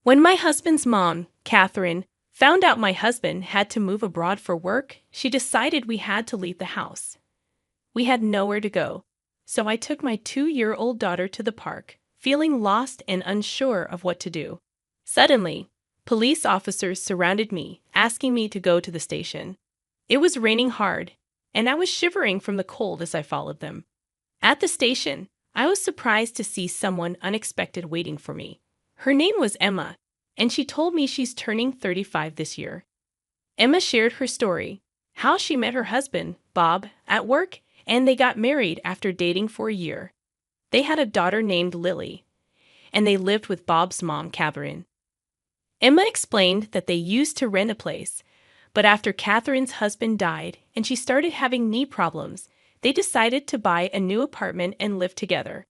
When my husband's mom, Catherine, found out my husband had to move abroad for work, she decided we had to leave the house. We had nowhere to go, so I took my 2-year-old daughter to the park, feeling lost and unsure of what to do. Suddenly, police officers surrounded me, asking me to go to the station. It was raining hard, and I was shivering from the cold as I followed them. At the station, I was surprised to see someone unexpected waiting for me. Her name was Emma, and she told me she's turning 35 this year. Emma shared her story, how she met her husband, Bob, at work, and they got married after dating for a year. They had a daughter named Lily, and they lived with Bob's mom, Catherine. Emma explained that they used to rent a place, but after Catherine's husband died and she started having knee problems, they decided to buy a new apartment and live together.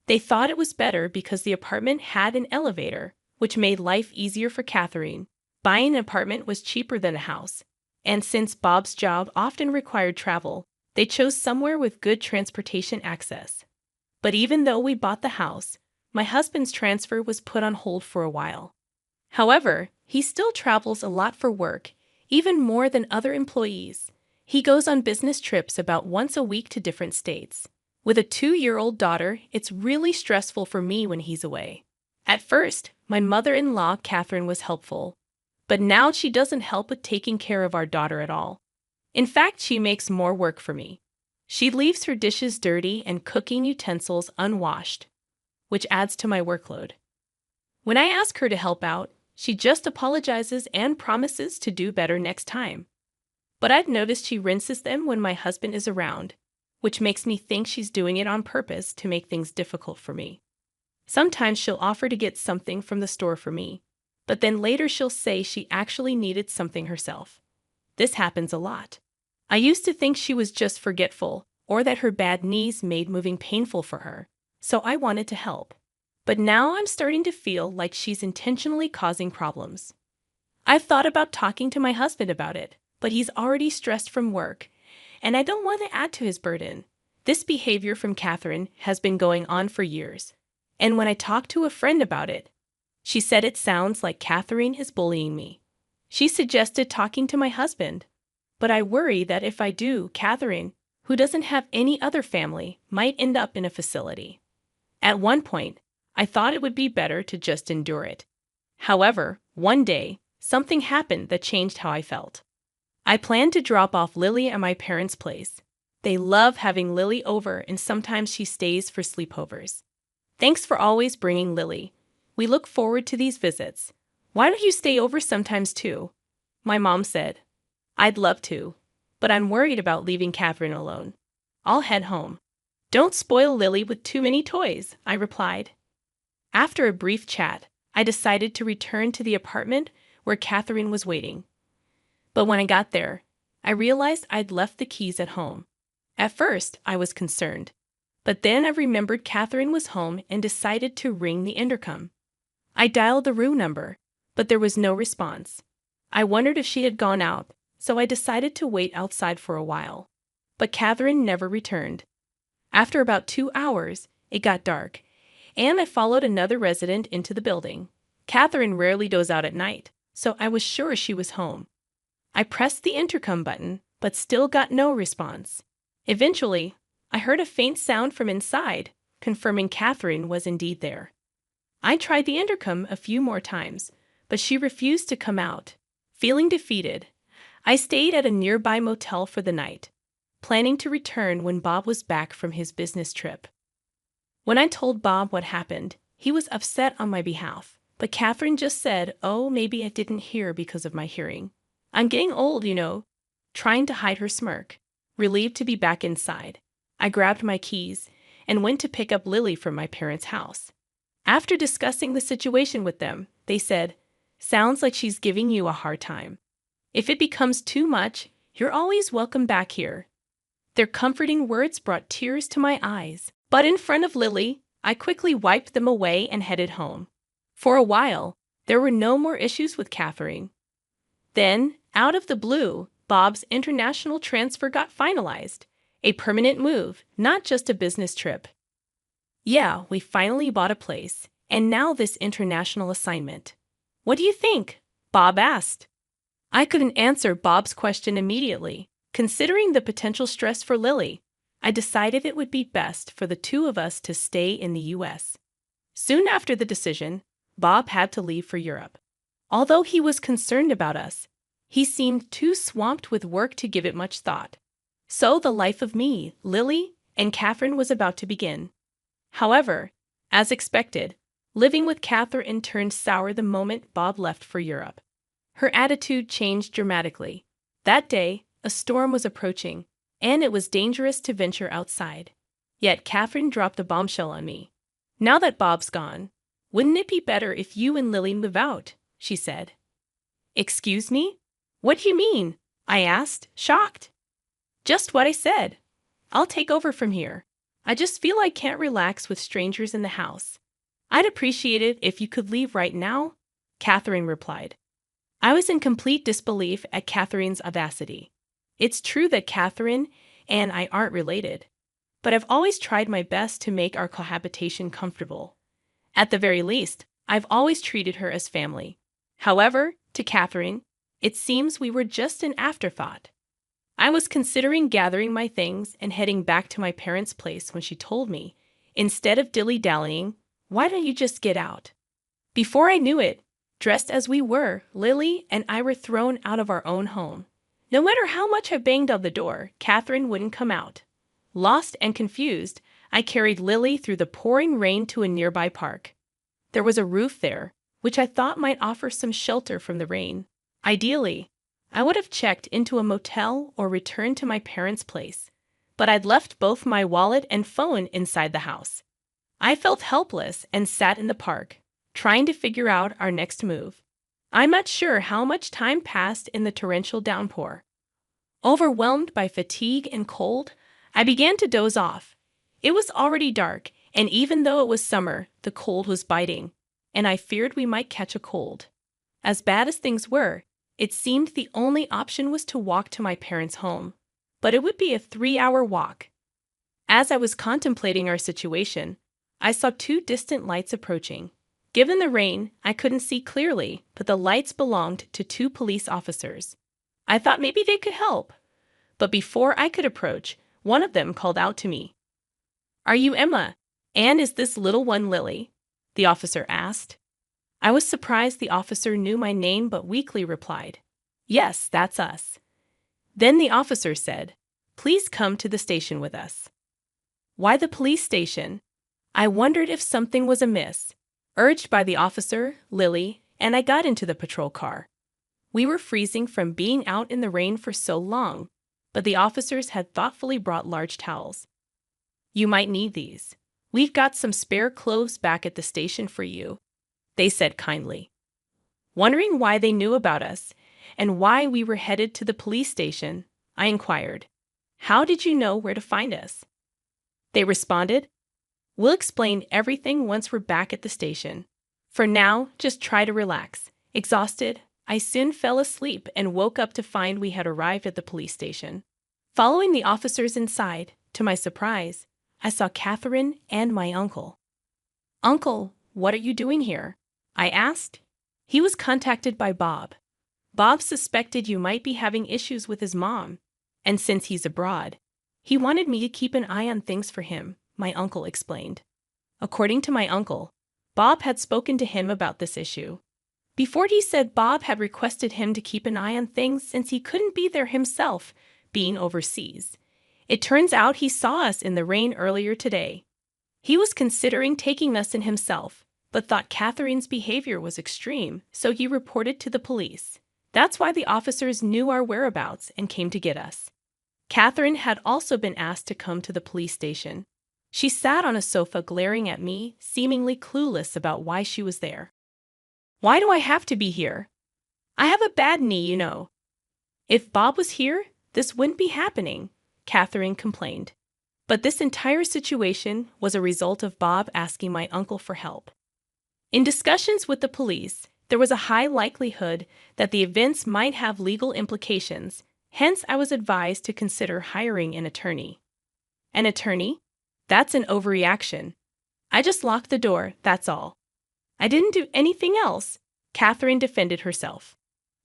They thought it was better because the apartment had an elevator, which made life easier for Catherine. Buying an apartment was cheaper than a house, and since Bob's job often required travel, they chose somewhere with good transportation access. But even though we bought the house, my husband's transfer was put on hold for a while. However, he still travels a lot for work, even more than other employees. He goes on business trips about once a week to different states. With a 2-year-old daughter, it's really stressful for me when he's away. At first, my mother-in-law, Catherine, was helpful, but now she doesn't help with taking care of our daughter at all. In fact, she makes more work for me. She leaves her dishes dirty and cooking utensils unwashed, which adds to my workload. When I ask her to help out, she just apologizes and promises to do better next time. But I've noticed she rinses them when my husband is around, which makes me think she's doing it on purpose to make things difficult for me. Sometimes she'll offer to get something from the store for me, but then later she'll say she actually needed something herself. This happens a lot. I used to think she was just forgetful or that her bad knees made moving painful for her, so I wanted to help. But now I'm starting to feel like she's intentionally causing problems. I've thought about talking to my husband about it, but he's already stressed from work, and I don't want to add to his burden. This behavior from Catherine has been going on for years, and when I talked to a friend about it, she said it sounds like Catherine is bullying me. She suggested talking to my husband, but I worry that if I do, Catherine, who doesn't have any other family, might end up in a facility. At one point, I thought it would be better to just endure it. However, one day, something happened that changed how I felt. I planned to drop off Lily at my parents' place. They love having Lily over, and sometimes she stays for sleepovers. Thanks for always bringing Lily. We look forward to these visits. Why don't you stay over sometimes too? My mom said. I'd love to, but I'm worried about leaving Catherine alone. I'll head home. Don't spoil Lily with too many toys, I replied. After a brief chat, I decided to return to the apartment where Catherine was waiting. But when I got there, I realized I'd left the keys at home. At first, I was concerned, but then I remembered Catherine was home and decided to ring the intercom. I dialed the room number, but there was no response. I wondered if she had gone out, so I decided to wait outside for a while. But Catherine never returned. After about 2 hours, it got dark, and I followed another resident into the building. Catherine rarely goes out at night, so I was sure she was home. I pressed the intercom button, but still got no response. Eventually, I heard a faint sound from inside, confirming Catherine was indeed there. I tried the intercom a few more times, but she refused to come out. Feeling defeated, I stayed at a nearby motel for the night, planning to return when Bob was back from his business trip. When I told Bob what happened, he was upset on my behalf, but Catherine just said, "Oh, maybe I didn't hear because of my hearing. I'm getting old, you know," trying to hide her smirk. Relieved to be back inside, I grabbed my keys and went to pick up Lily from my parents' house. After discussing the situation with them, they said, "Sounds like she's giving you a hard time. If it becomes too much, you're always welcome back here." Their comforting words brought tears to my eyes, but in front of Lily, I quickly wiped them away and headed home. For a while, there were no more issues with Catherine. Then, out of the blue, Bob's international transfer got finalized. A permanent move, not just a business trip. Yeah, we finally bought a place, and now this international assignment. What do you think? Bob asked. I couldn't answer Bob's question immediately. Considering the potential stress for Lily, I decided it would be best for the two of us to stay in the U.S. Soon after the decision, Bob had to leave for Europe. Although he was concerned about us, he seemed too swamped with work to give it much thought. So the life of me, Lily, and Catherine was about to begin. However, as expected, living with Catherine turned sour the moment Bob left for Europe. Her attitude changed dramatically. That day, a storm was approaching, and it was dangerous to venture outside. Yet Catherine dropped a bombshell on me. Now that Bob's gone, wouldn't it be better if you and Lily move out? She said. Excuse me? What do you mean? I asked, shocked. Just what I said. I'll take over from here. I just feel I can't relax with strangers in the house. I'd appreciate it if you could leave right now, Catherine replied. I was in complete disbelief at Catherine's audacity. It's true that Catherine and I aren't related, but I've always tried my best to make our cohabitation comfortable. At the very least, I've always treated her as family. However, to Catherine, it seems we were just an afterthought. I was considering gathering my things and heading back to my parents' place when she told me, instead of dilly-dallying, why don't you just get out? Before I knew it, dressed as we were, Lily and I were thrown out of our own home. No matter how much I banged on the door, Catherine wouldn't come out. Lost and confused, I carried Lily through the pouring rain to a nearby park. There was a roof there, which I thought might offer some shelter from the rain. Ideally, I would have checked into a motel or returned to my parents' place, but I'd left both my wallet and phone inside the house. I felt helpless and sat in the park, trying to figure out our next move. I'm not sure how much time passed in the torrential downpour. Overwhelmed by fatigue and cold, I began to doze off. It was already dark, and even though it was summer, the cold was biting, and I feared we might catch a cold. As bad as things were, it seemed the only option was to walk to my parents' home, but it would be a 3-hour walk. As I was contemplating our situation, I saw 2 distant lights approaching. Given the rain, I couldn't see clearly, but the lights belonged to 2 police officers. I thought maybe they could help. But before I could approach, one of them called out to me. Are you Emma? And is this little one Lily? The officer asked. I was surprised the officer knew my name but weakly replied, Yes, that's us. Then the officer said, Please come to the station with us. Why the police station? I wondered if something was amiss. Urged by the officer, Lily, and I got into the patrol car. We were freezing from being out in the rain for so long, but the officers had thoughtfully brought large towels. You might need these. We've got some spare clothes back at the station for you, they said kindly. Wondering why they knew about us and why we were headed to the police station, I inquired, How did you know where to find us? They responded, We'll explain everything once we're back at the station. For now, just try to relax. Exhausted, I soon fell asleep and woke up to find we had arrived at the police station. Following the officers inside, to my surprise, I saw Catherine and my uncle. Uncle, what are you doing here? I asked. He was contacted by Bob. Bob suspected you might be having issues with his mom, and since he's abroad, he wanted me to keep an eye on things for him, my uncle explained. According to my uncle, Bob had spoken to him about this issue. Before he said Bob had requested him to keep an eye on things since he couldn't be there himself, being overseas. It turns out he saw us in the rain earlier today. He was considering taking us in himself, but thought Catherine's behavior was extreme, so he reported to the police. That's why the officers knew our whereabouts and came to get us. Catherine had also been asked to come to the police station. She sat on a sofa glaring at me, seemingly clueless about why she was there. Why do I have to be here? I have a bad knee, you know. If Bob was here, this wouldn't be happening, Catherine complained. But this entire situation was a result of Bob asking my uncle for help. In discussions with the police, there was a high likelihood that the events might have legal implications, hence I was advised to consider hiring an attorney. An attorney? That's an overreaction. I just locked the door, that's all. I didn't do anything else. Catherine defended herself.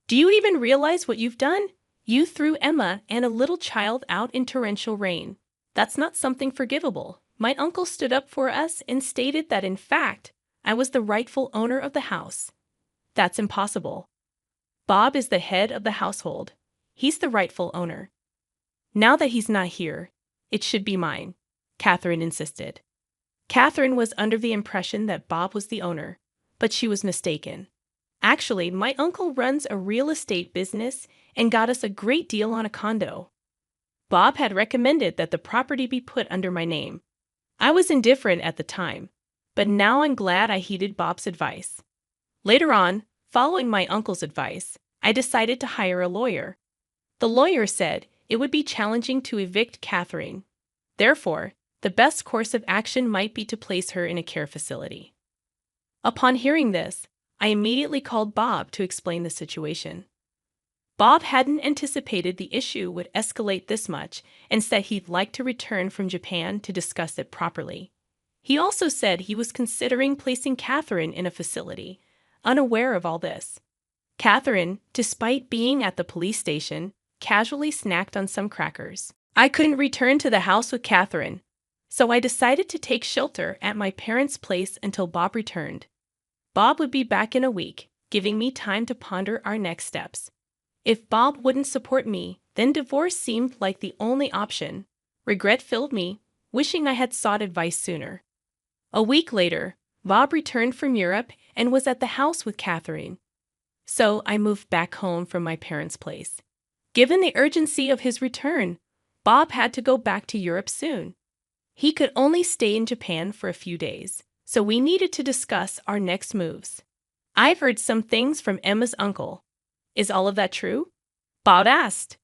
Do you even realize what you've done? You threw Emma and a little child out in torrential rain. That's not something forgivable. My uncle stood up for us and stated that, in fact, I was the rightful owner of the house. That's impossible. Bob is the head of the household. He's the rightful owner. Now that he's not here, it should be mine, Catherine insisted. Catherine was under the impression that Bob was the owner, but she was mistaken. Actually, my uncle runs a real estate business and got us a great deal on a condo. Bob had recommended that the property be put under my name. I was indifferent at the time, but now I'm glad I heeded Bob's advice. Later on, following my uncle's advice, I decided to hire a lawyer. The lawyer said it would be challenging to evict Catherine. Therefore, the best course of action might be to place her in a care facility. Upon hearing this, I immediately called Bob to explain the situation. Bob hadn't anticipated the issue would escalate this much and said he'd like to return from Japan to discuss it properly. He also said he was considering placing Catherine in a facility, unaware of all this. Catherine, despite being at the police station, casually snacked on some crackers. I couldn't return to the house with Catherine, so I decided to take shelter at my parents' place until Bob returned. Bob would be back in a week, giving me time to ponder our next steps. If Bob wouldn't support me, then divorce seemed like the only option. Regret filled me, wishing I had sought advice sooner. A week later, Bob returned from Europe and was at the house with Catherine. So I moved back home from my parents' place. Given the urgency of his return, Bob had to go back to Europe soon. He could only stay in Japan for a few days, so we needed to discuss our next moves. I've heard some things from Emma's uncle. Is all of that true? Bob asked.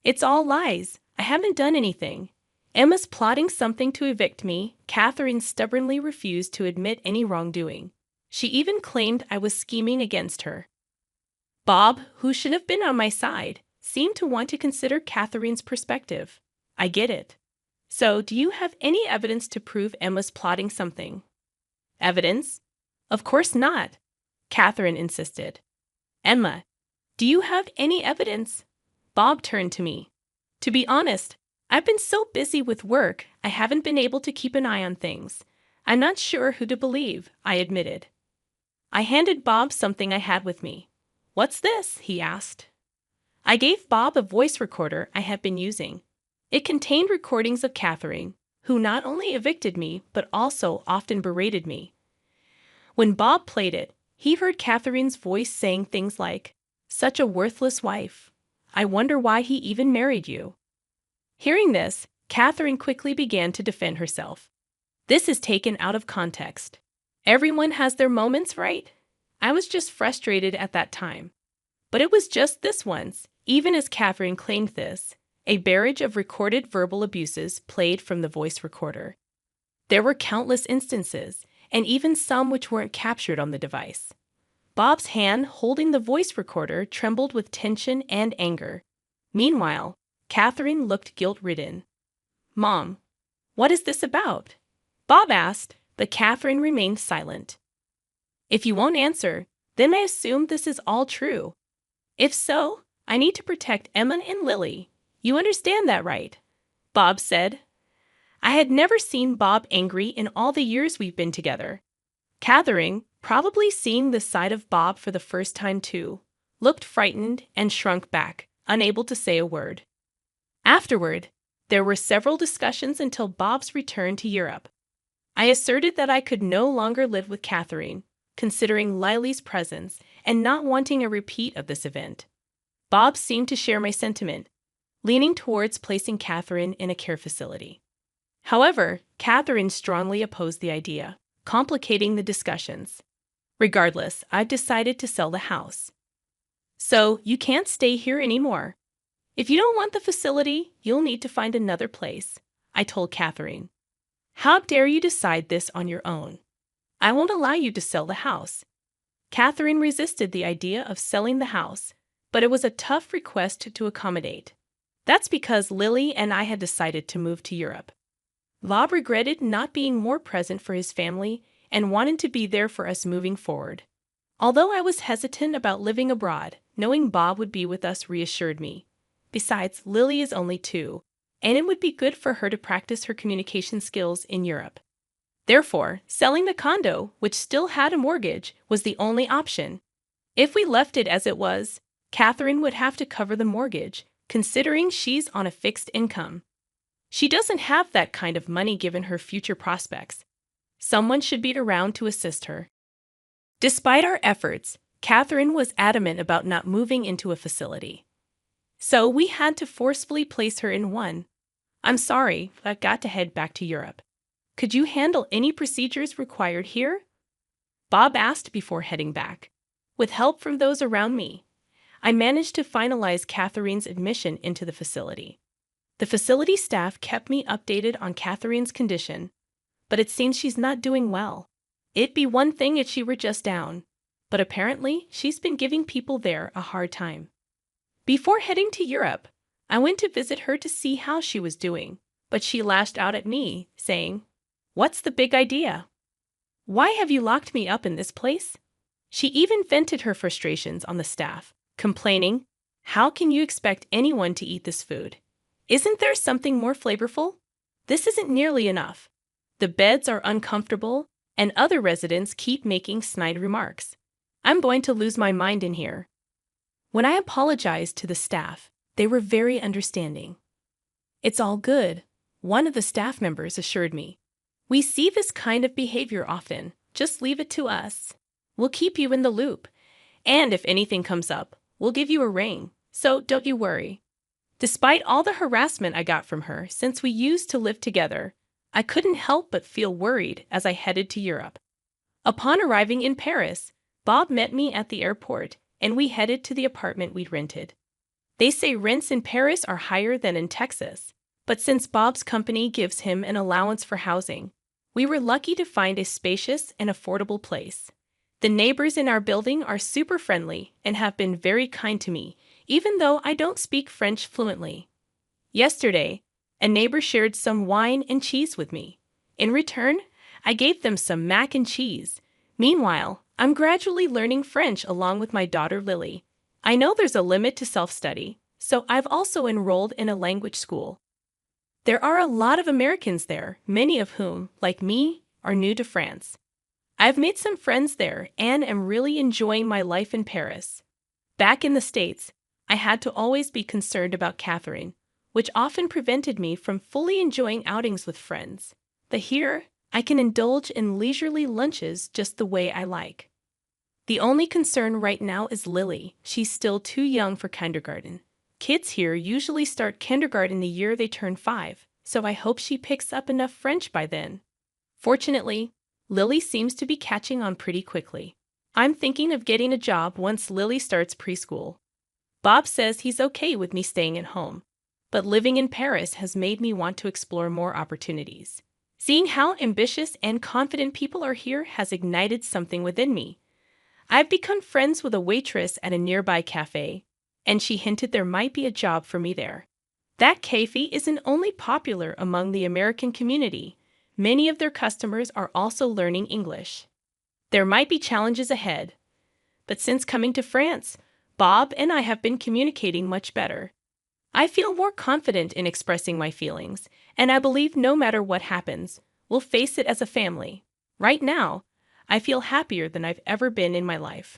It's all lies. I haven't done anything. Emma's plotting something to evict me. Catherine stubbornly refused to admit any wrongdoing. She even claimed I was scheming against her. Bob, who should have been on my side, seemed to want to consider Catherine's perspective. I get it. So, do you have any evidence to prove Emma's plotting something? Evidence? Of course not, Catherine insisted. Emma, do you have any evidence? Bob turned to me. To be honest, I've been so busy with work, I haven't been able to keep an eye on things. I'm not sure who to believe, I admitted. I handed Bob something I had with me. What's this? He asked. I gave Bob a voice recorder I had been using. It contained recordings of Catherine, who not only evicted me, but also often berated me. When Bob played it, he heard Catherine's voice saying things like, "Such a worthless wife. I wonder why he even married you." Hearing this, Catherine quickly began to defend herself. This is taken out of context. Everyone has their moments, right? I was just frustrated at that time. But it was just this once, even as Catherine claimed this. A barrage of recorded verbal abuses played from the voice recorder. There were countless instances, and even some which weren't captured on the device. Bob's hand holding the voice recorder trembled with tension and anger. Meanwhile, Catherine looked guilt-ridden. "Mom, what is this about?" Bob asked, but Catherine remained silent. "If you won't answer, then I assume this is all true. If so, I need to protect Emma and Lily. You understand that, right?" Bob said. I had never seen Bob angry in all the years we've been together. Catherine, probably seeing this side of Bob for the first time too, looked frightened and shrunk back, unable to say a word. Afterward, there were several discussions until Bob's return to Europe. I asserted that I could no longer live with Catherine, considering Lily's presence and not wanting a repeat of this event. Bob seemed to share my sentiment, leaning towards placing Catherine in a care facility. However, Catherine strongly opposed the idea, complicating the discussions. Regardless, I've decided to sell the house. So, you can't stay here anymore. If you don't want the facility, you'll need to find another place, I told Catherine. How dare you decide this on your own? I won't allow you to sell the house. Catherine resisted the idea of selling the house, but it was a tough request to accommodate. That's because Lily and I had decided to move to Europe. Bob regretted not being more present for his family and wanted to be there for us moving forward. Although I was hesitant about living abroad, knowing Bob would be with us reassured me. Besides, Lily is only 2, and it would be good for her to practice her communication skills in Europe. Therefore, selling the condo, which still had a mortgage, was the only option. If we left it as it was, Catherine would have to cover the mortgage, considering she's on a fixed income. She doesn't have that kind of money given her future prospects. Someone should be around to assist her. Despite our efforts, Catherine was adamant about not moving into a facility. So we had to forcefully place her in one. I'm sorry, but I've got to head back to Europe. Could you handle any procedures required here? Bob asked before heading back. With help from those around me, I managed to finalize Catherine's admission into the facility. The facility staff kept me updated on Catherine's condition, but it seems she's not doing well. It'd be one thing if she were just down, but apparently she's been giving people there a hard time. Before heading to Europe, I went to visit her to see how she was doing, but she lashed out at me, saying, "What's the big idea? Why have you locked me up in this place?" She even vented her frustrations on the staff, complaining, "How can you expect anyone to eat this food? Isn't there something more flavorful? This isn't nearly enough. The beds are uncomfortable, and other residents keep making snide remarks. I'm going to lose my mind in here." When I apologized to the staff, they were very understanding. "It's all good," one of the staff members assured me. "We see this kind of behavior often. Just leave it to us. We'll keep you in the loop. And if anything comes up, we'll give you a ring. So don't you worry." Despite all the harassment I got from her since we used to live together, I couldn't help but feel worried as I headed to Europe. Upon arriving in Paris, Bob met me at the airport, and we headed to the apartment we'd rented. They say rents in Paris are higher than in Texas, but since Bob's company gives him an allowance for housing, we were lucky to find a spacious and affordable place. The neighbors in our building are super friendly and have been very kind to me, even though I don't speak French fluently. Yesterday, a neighbor shared some wine and cheese with me. In return, I gave them some mac and cheese. Meanwhile, I'm gradually learning French along with my daughter Lily. I know there's a limit to self-study, so I've also enrolled in a language school. There are a lot of Americans there, many of whom, like me, are new to France. I've made some friends there and am really enjoying my life in Paris. Back in the States, I had to always be concerned about Catherine, which often prevented me from fully enjoying outings with friends. But here, I can indulge in leisurely lunches just the way I like. The only concern right now is Lily. She's still too young for kindergarten. Kids here usually start kindergarten the year they turn 5, so I hope she picks up enough French by then. Fortunately, Lily seems to be catching on pretty quickly. I'm thinking of getting a job once Lily starts preschool. Bob says he's okay with me staying at home, but living in Paris has made me want to explore more opportunities. Seeing how ambitious and confident people are here has ignited something within me. I've become friends with a waitress at a nearby cafe, and she hinted there might be a job for me there. That cafe isn't only popular among the American community, many of their customers are also learning English. There might be challenges ahead, but since coming to France, Bob and I have been communicating much better. I feel more confident in expressing my feelings, and I believe no matter what happens, we'll face it as a family. Right now, I feel happier than I've ever been in my life.